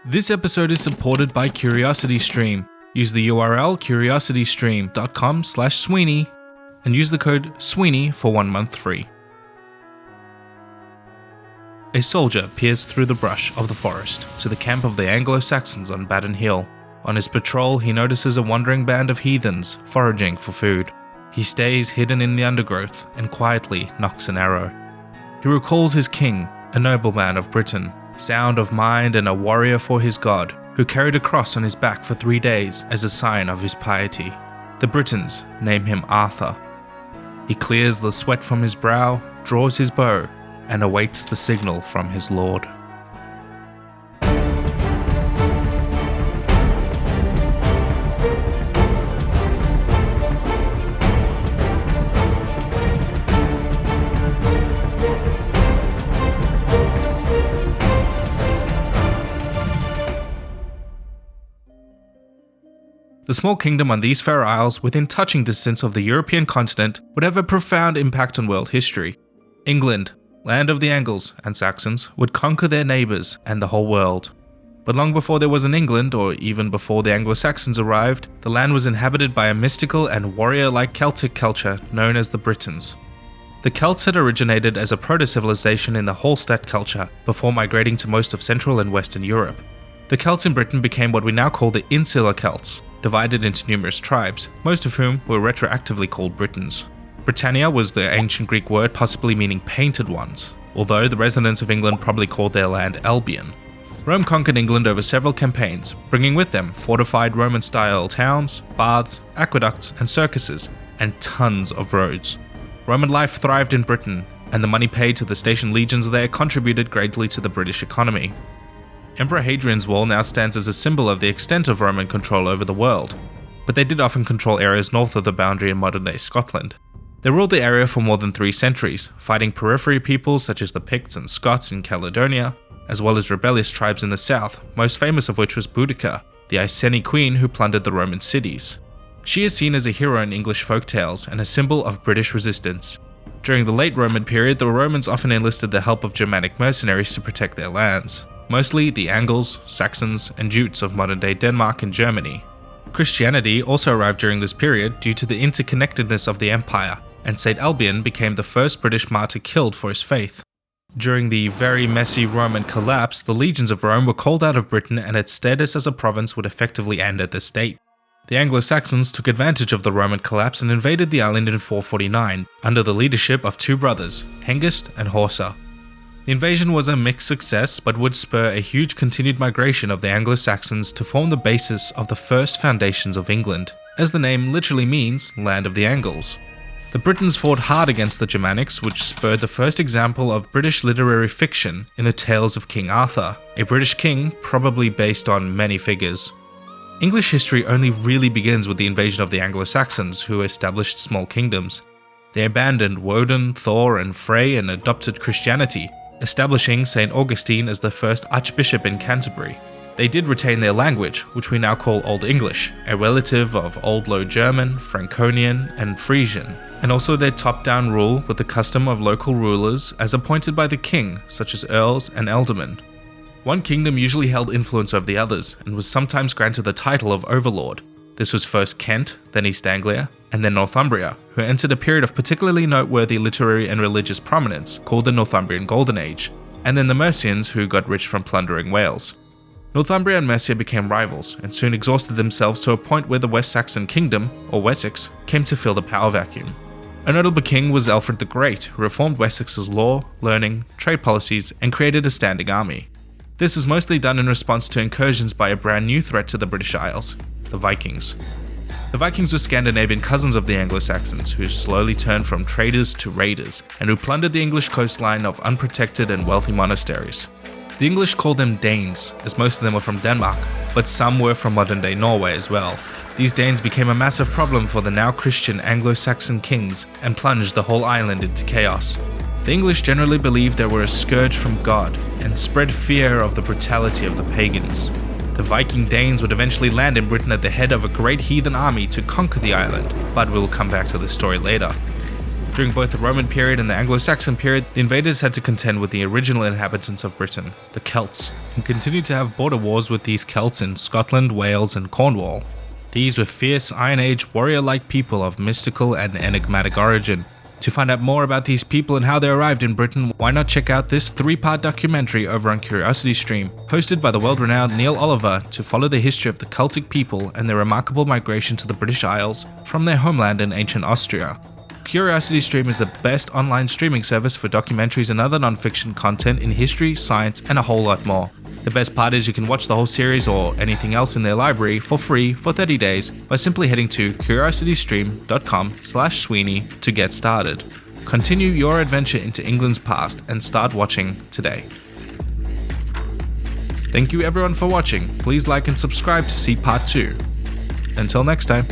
This episode is supported by CuriosityStream. Use the URL curiositystream.com/Suibhne and use the code Suibhne for 1 month free. A soldier peers through the brush of the forest to the camp of the Anglo-Saxons on Baden Hill. On his patrol, he notices a wandering band of heathens foraging for food. He stays hidden in the undergrowth and quietly nocks an arrow. He recalls his king, a nobleman of Britain, sound of mind and a warrior for his god, who carried a cross on his back for 3 days as a sign of his piety. The Britons name him Arthur. He clears the sweat from his brow, draws his bow, and awaits the signal from his lord. The small kingdom on these fair isles, within touching distance of the European continent, would have a profound impact on world history. England, land of the Angles and Saxons, would conquer their neighbours and the whole world. But long before there was an England, or even before the Anglo-Saxons arrived, the land was inhabited by a mystical and warrior-like Celtic culture known as the Britons. The Celts had originated as a proto-civilization in the Hallstatt culture before migrating to most of Central and Western Europe. The Celts in Britain became what we now call the Insular Celts, divided into numerous tribes, most of whom were retroactively called Britons. Britannia was the ancient Greek word possibly meaning painted ones, although the residents of England probably called their land Albion. Rome conquered England over several campaigns, bringing with them fortified Roman-style towns, baths, aqueducts, and circuses, and tons of roads. Roman life thrived in Britain, and the money paid to the station legions there contributed greatly to the British economy. Emperor Hadrian's Wall now stands as a symbol of the extent of Roman control over the world, but they did often control areas north of the boundary in modern-day Scotland. They ruled the area for more than 3 centuries, fighting periphery peoples such as the Picts and Scots in Caledonia, as well as rebellious tribes in the south, most famous of which was Boudica, the Iceni queen who plundered the Roman cities. She is seen as a hero in English folktales and a symbol of British resistance. During the late Roman period, the Romans often enlisted the help of Germanic mercenaries to protect their lands, mostly the Angles, Saxons, and Jutes of modern-day Denmark and Germany. Christianity also arrived during this period due to the interconnectedness of the empire, and St. Albion became the first British martyr killed for his faith. During the very messy Roman collapse, the legions of Rome were called out of Britain and its status as a province would effectively end at the state. The Anglo-Saxons took advantage of the Roman collapse and invaded the island in 449, under the leadership of 2 brothers, Hengist and Horsa. The invasion was a mixed success, but would spur a huge continued migration of the Anglo-Saxons to form the basis of the first foundations of England, as the name literally means land of the Angles. The Britons fought hard against the Germanics, which spurred the first example of British literary fiction in the Tales of King Arthur, a British king probably based on many figures. English history only really begins with the invasion of the Anglo-Saxons, who established small kingdoms. They abandoned Woden, Thor, and Frey and adopted Christianity, establishing St. Augustine as the first archbishop in Canterbury. They did retain their language, which we now call Old English, a relative of Old Low German, Franconian, and Frisian, and also their top-down rule with the custom of local rulers as appointed by the king, such as earls and aldermen. One kingdom usually held influence over the others, and was sometimes granted the title of overlord. This was first Kent, then East Anglia, and then Northumbria, who entered a period of particularly noteworthy literary and religious prominence called the Northumbrian Golden Age, and then the Mercians, who got rich from plundering Wales. Northumbria and Mercia became rivals, and soon exhausted themselves to a point where the West Saxon Kingdom, or Wessex, came to fill the power vacuum. A notable king was Alfred the Great, who reformed Wessex's law, learning, trade policies, and created a standing army. This was mostly done in response to incursions by a brand new threat to the British Isles, the Vikings. The Vikings were Scandinavian cousins of the Anglo-Saxons, who slowly turned from traders to raiders, and who plundered the English coastline of unprotected and wealthy monasteries. The English called them Danes, as most of them were from Denmark, but some were from modern-day Norway as well. These Danes became a massive problem for the now Christian Anglo-Saxon kings and plunged the whole island into chaos. The English generally believed they were a scourge from God and spread fear of the brutality of the pagans. The Viking Danes would eventually land in Britain at the head of a great heathen army to conquer the island, but we'll come back to this story later. During both the Roman period and the Anglo-Saxon period, the invaders had to contend with the original inhabitants of Britain, the Celts, and continued to have border wars with these Celts in Scotland, Wales, and Cornwall. These were fierce Iron Age warrior-like people of mystical and enigmatic origin. To find out more about these people and how they arrived in Britain, why not check out this 3-part documentary over on CuriosityStream, hosted by the world-renowned Neil Oliver, to follow the history of the Celtic people and their remarkable migration to the British Isles from their homeland in ancient Austria. CuriosityStream is the best online streaming service for documentaries and other non-fiction content in history, science, and a whole lot more. The best part is you can watch the whole series or anything else in their library for free for 30 days by simply heading to curiositystream.com/Suibhne to get started. Continue your adventure into England's past and start watching today. Thank you everyone for watching. Please like and subscribe to see part 2. Until next time.